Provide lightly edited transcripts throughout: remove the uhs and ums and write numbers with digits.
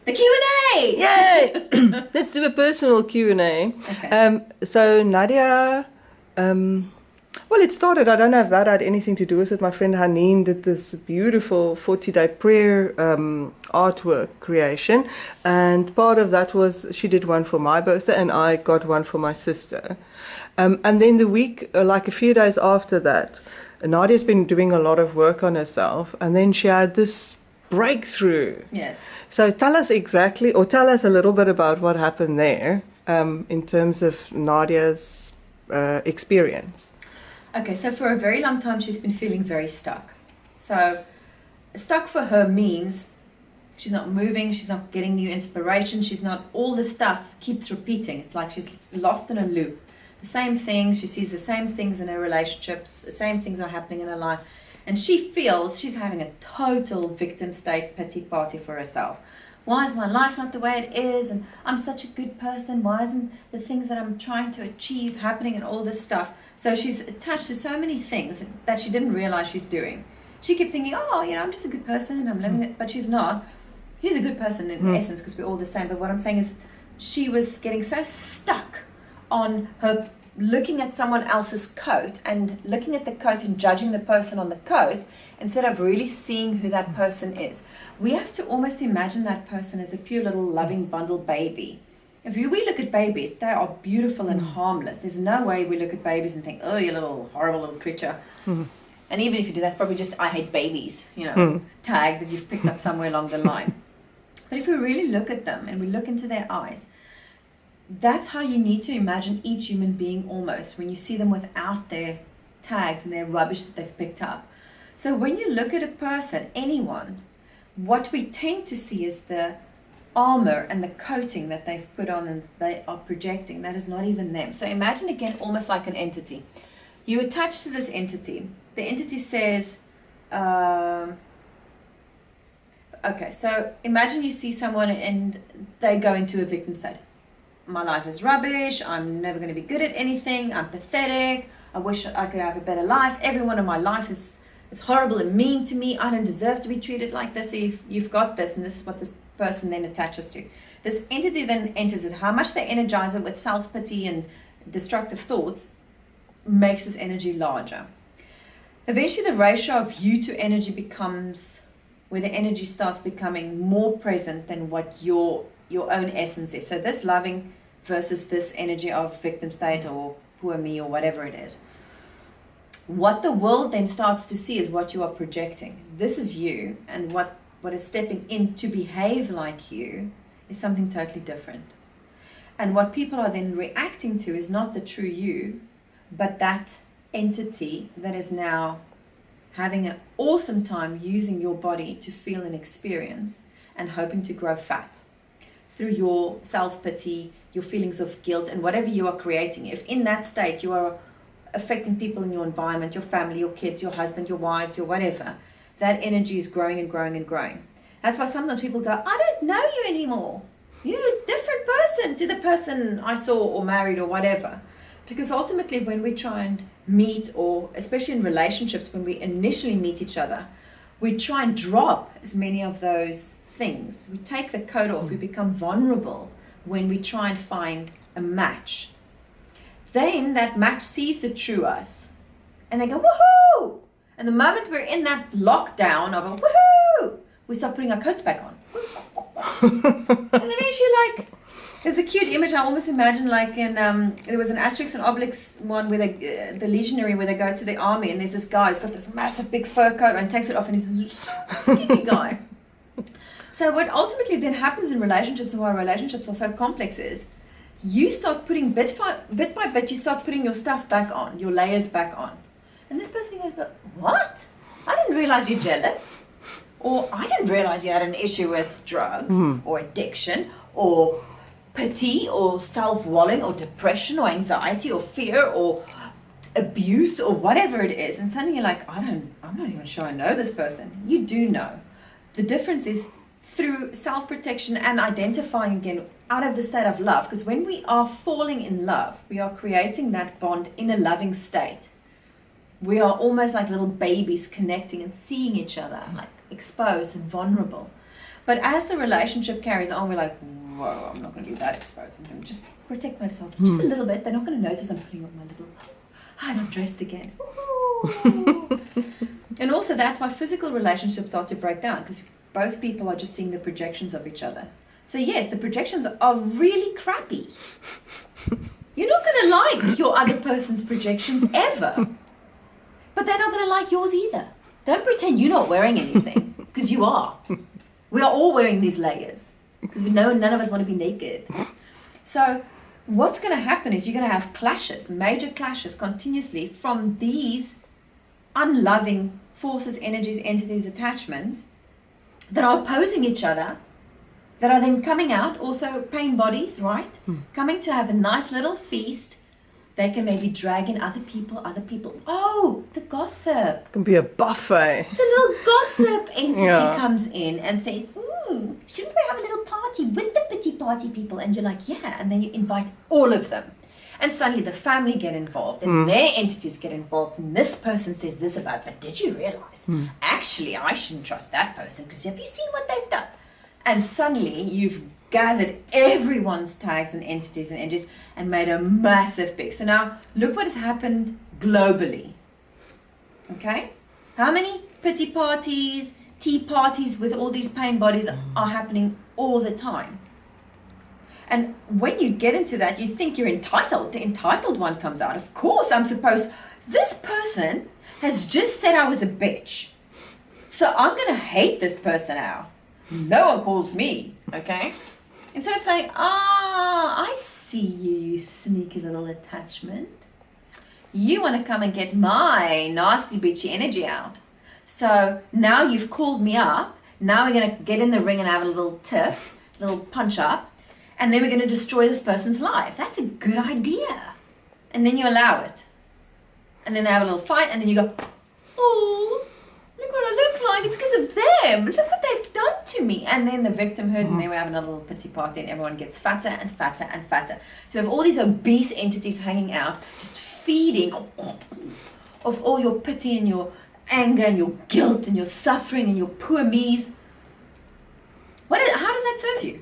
The Q&A! Yay! Let's do a personal Q&A. Okay. So Nadia, well, it started, I don't know if that had anything to do with it. My friend Haneen did this beautiful 40-day prayer artwork creation. And part of that was she did one for my birthday and I got one for my sister. And then the week, like a few days after that, Nadia's been doing a lot of work on herself. And then she had this breakthrough. Yes. So tell us exactly, or tell us a little bit about what happened there in terms of Nadia's experience. Okay, so for a very long time she's been feeling very stuck. So stuck for her means she's not moving, she's not getting new inspiration, she's not, all the stuff keeps repeating. It's like she's lost in a loop. The same things, she sees the same things in her relationships, the same things are happening in her life. And she feels she's having a total victim state pity party for herself. Why is my life not the way it is? And I'm such a good person. Why isn't the things that I'm trying to achieve happening and all this stuff? So she's attached to so many things that she didn't realize she's doing. She kept thinking, oh, I'm just a good person and I'm living it, but she's not. He's a good person in essence because we're all the same. But what I'm saying is she was getting so stuck on her looking at someone else's coat and looking at the coat and judging the person on the coat instead of really seeing who that person is. We have to almost imagine that person as a pure little loving bundle baby. If we look at babies, they are beautiful and harmless. There's no way we look at babies and think, oh, you little horrible little creature. And even if you do, that's probably just I hate babies, tag that you've picked up somewhere along the line. But if we really look at them and we look into their eyes, that's how you need to imagine each human being almost when you see them without their tags and their rubbish that they've picked up. So when you look at a person, anyone, what we tend to see is the armor and the coating that they've put on and they are projecting. That is not even them. So imagine again almost like an entity. You attach to this entity. The entity says, okay, so imagine you see someone and they go into a victim state. My life is rubbish, I'm never going to be good at anything, I'm pathetic, I wish I could have a better life, everyone in my life is horrible and mean to me, I don't deserve to be treated like this. So you've got this, and this is what this person then attaches to. This entity then enters it. How much they energize it with self-pity and destructive thoughts makes this energy larger. Eventually the ratio of you to energy becomes where the energy starts becoming more present than what your own essence is. So this loving versus this energy of victim state or poor me or whatever it is. What the world then starts to see is what you are projecting. This is you, and what is stepping in to behave like you is something totally different. And what people are then reacting to is not the true you, but that entity that is now having an awesome time using your body to feel and experience and hoping to grow fat through your self-pity, your feelings of guilt, and whatever you are creating. If in that state you are affecting people in your environment, your family, your kids, your husband, your wives, your whatever, that energy is growing and growing and growing. That's why sometimes people go, I don't know you anymore. You're a different person to the person I saw or married or whatever. Because ultimately when we try and meet, or especially in relationships, when we initially meet each other, we try and drop as many of those things. We take the coat off, we become vulnerable when we try and find a match. Then that match sees the true us and they go, woohoo! And the moment we're in that lockdown of a woohoo, we start putting our coats back on. And then you're like, there's a cute image I almost imagine like in, there was an Asterix and Obelix one where they, the legionary, where they go to the army and there's this guy who's got this massive big fur coat and takes it off and he's this skinny guy. So what ultimately then happens in relationships, and why relationships are so complex, is you start putting bit by bit, you start putting your stuff back on, your layers back on. And this person goes, but what? I didn't realize you're jealous. Or I didn't realize you had an issue with drugs or addiction or pity or self-walling or depression or anxiety or fear or abuse or whatever it is. And suddenly you're like, I'm not even sure I know this person. You do know. The difference is through self-protection and identifying again out of the state of love. Because when we are falling in love, we are creating that bond in a loving state. We are almost like little babies connecting and seeing each other, like exposed and vulnerable. But as the relationship carries on, we're like, whoa, I'm not going to be that exposed. I'm going to just protect myself just a little bit. They're not going to notice I'm putting on my little, I'm not dressed again. And also that's why physical relationships start to break down, because both people are just seeing the projections of each other. So yes, the projections are really crappy. You're not going to like your other person's projections ever. But they're not going to like yours either. Don't pretend you're not wearing anything, because you are. We are all wearing these layers, because we know none of us want to be naked. So what's going to happen is you're going to have clashes, major clashes continuously from these unloving forces, energies, entities, attachments that are opposing each other, that are then coming out, also pain bodies, right? Coming to have a nice little feast. They can maybe drag in other people. Oh, the gossip. It can be a buffet. The little gossip entity comes in and says, shouldn't we have a little party with the pity party people? And you're like, yeah. And then you invite all of them. And suddenly the family get involved and their entities get involved. And this person says this about, but did you realize? Actually, I shouldn't trust that person, because have you seen what they've done? And suddenly you've gathered everyone's tags and entities and energies and made a massive big. So now look what has happened globally. Okay? How many pity parties, tea parties with all these pain bodies are happening all the time? And when you get into that, you think you're entitled. The entitled one comes out. Of course, I'm supposed. This person has just said I was a bitch. So I'm going to hate this person now. No one calls me, okay? Instead of saying, I see you, you sneaky little attachment. You want to come and get my nasty, bitchy energy out. So now you've called me up. Now we're going to get in the ring and have a little tiff, a little punch up. And then we're going to destroy this person's life. That's a good idea. And then you allow it. And then they have a little fight, and then you go, oh, look what I look like. It's because of them. Look what they've done to me. And then the victimhood, and then we're having a little pity party, and everyone gets fatter and fatter and fatter. So we have all these obese entities hanging out, just feeding of all your pity and your anger and your guilt and your suffering and your poor me's. How does that serve you?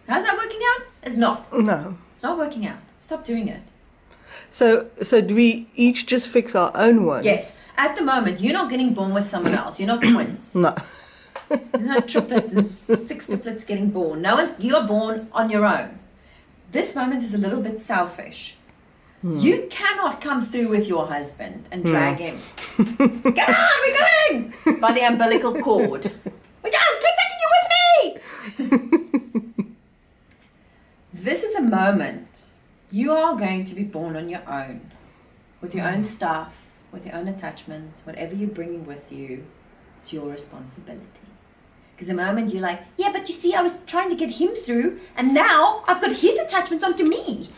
How's that working out? It's not. No. It's not working out. Stop doing it. So do we each just fix our own one? Yes. At the moment, you're not getting born with someone else. You're not twins. No. There's no triplets and sextuplets getting born. You're born on your own. This moment is a little bit selfish. You cannot come through with your husband and drag him. Come on, we're going! By the umbilical cord. We're going! Keep taking you with me! This is a moment you are going to be born on your own, with your own stuff, with your own attachments, whatever you're bringing with you, it's your responsibility. Because the moment you're like, yeah, but you see, I was trying to get him through, and now I've got his attachments onto me.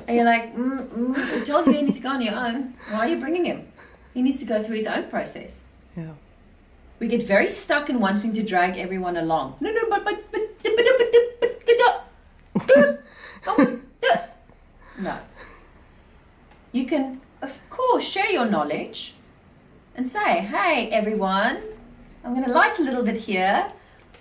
And you're like, I told you need to go on your own. Why are you bringing him? He needs to go through his own process. Yeah. We get very stuck in wanting to drag everyone along. No. You can, of course, share your knowledge and say, hey, everyone, I'm going to light a little bit here.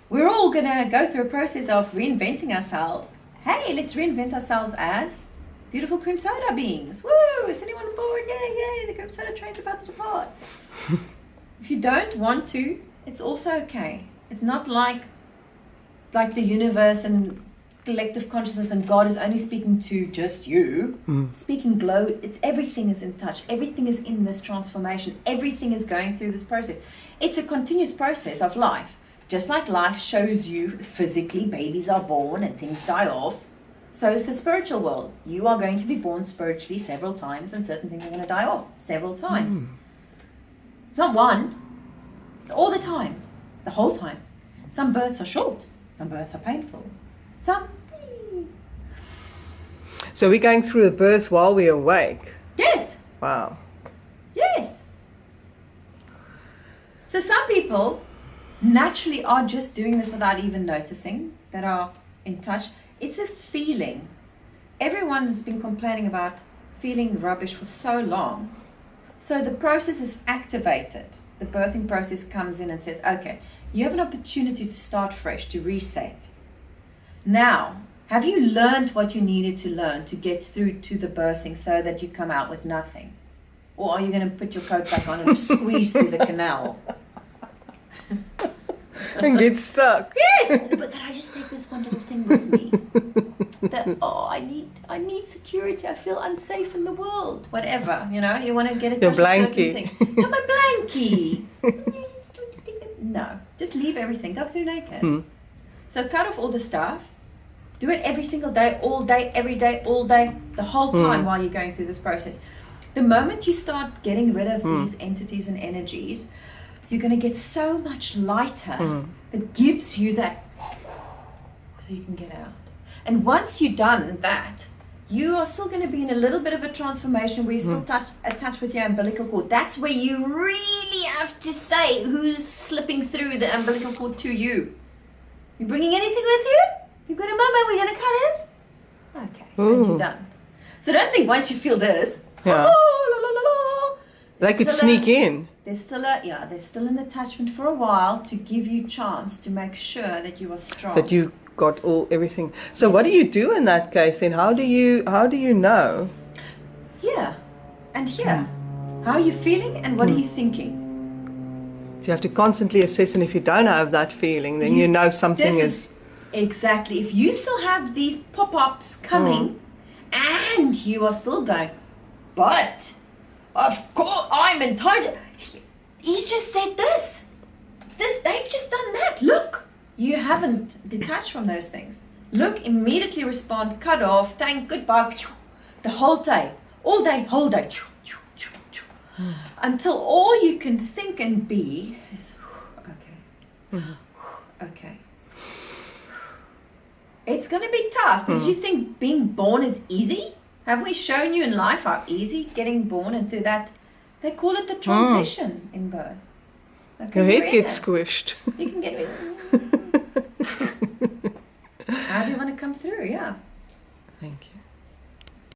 We're all going to go through a process of reinventing ourselves. Hey, let's reinvent ourselves as beautiful cream soda beings. Woo! Is anyone on board? Yay, yay, the cream soda train's about to depart. If you don't want to, it's also okay. It's not like the universe and collective consciousness and God is only speaking to just you. Speaking it's everything is in touch. Everything is in this transformation. Everything is going through this process. It's a continuous process of life. Just like life shows you physically, babies are born and things die off, so is the spiritual world. You are going to be born spiritually several times, and certain things are going to die off several times. It's not one. It's all the time. The whole time. Some births are short. Some births are painful. Some... So we're going through a birth while we're awake. Yes. Wow. Yes. So some people naturally are just doing this without even noticing, that are in touch. It's a feeling. Everyone has been complaining about feeling rubbish for so long. So the process is activated. The birthing process comes in and says, okay, You have an opportunity to start fresh, to reset. Now, have you learned what you needed to learn to get through to the birthing so that you come out with nothing? Or are you going to put your coat back on and squeeze through the canal? And get stuck. Yes, but can I just take this one little thing with me? That, I need security. I feel unsafe in the world. Whatever, you know, you want to get a Your touch of certain blankie. thing. No, my blankie. No, just leave everything. Go through naked. So cut off all the stuff. Do it every single day, all day, every day, all day, the whole time while you're going through this process. The moment you start getting rid of these entities and energies, you're going to get so much lighter. It gives you that so you can get out. And once you've done that, you are still going to be in a little bit of a transformation where you're still attached with your umbilical cord. That's where you really have to say who's slipping through the umbilical cord to you. You bringing anything with you? You've got a moment, we're going to cut it? Okay, and you're done. So don't think once you feel this, Yeah. They could Still sneak in. there's still an attachment for a while to give you chance to make sure that you are strong. That you got everything. So what do you do in that case then? How do you know? Here and here. How are you feeling and what are you thinking? So you have to constantly assess, and if you don't have that feeling, then you know something This is. Exactly. If you still have these pop-ups coming and you are still going, but of course I'm entitled. He's just said this. They've just done that. Look. You haven't detached from those things. Look, immediately respond, cut off, thank, goodbye. The whole day. All day, whole day. Until all you can think and be is, okay. Okay. It's going to be tough because you think being born is easy. Have we shown you in life how easy getting born and through that? They call it the transition in birth. Okay, Your you're head in gets it. squished. You can get rid of it. How do you want to come through? Yeah. Thank you.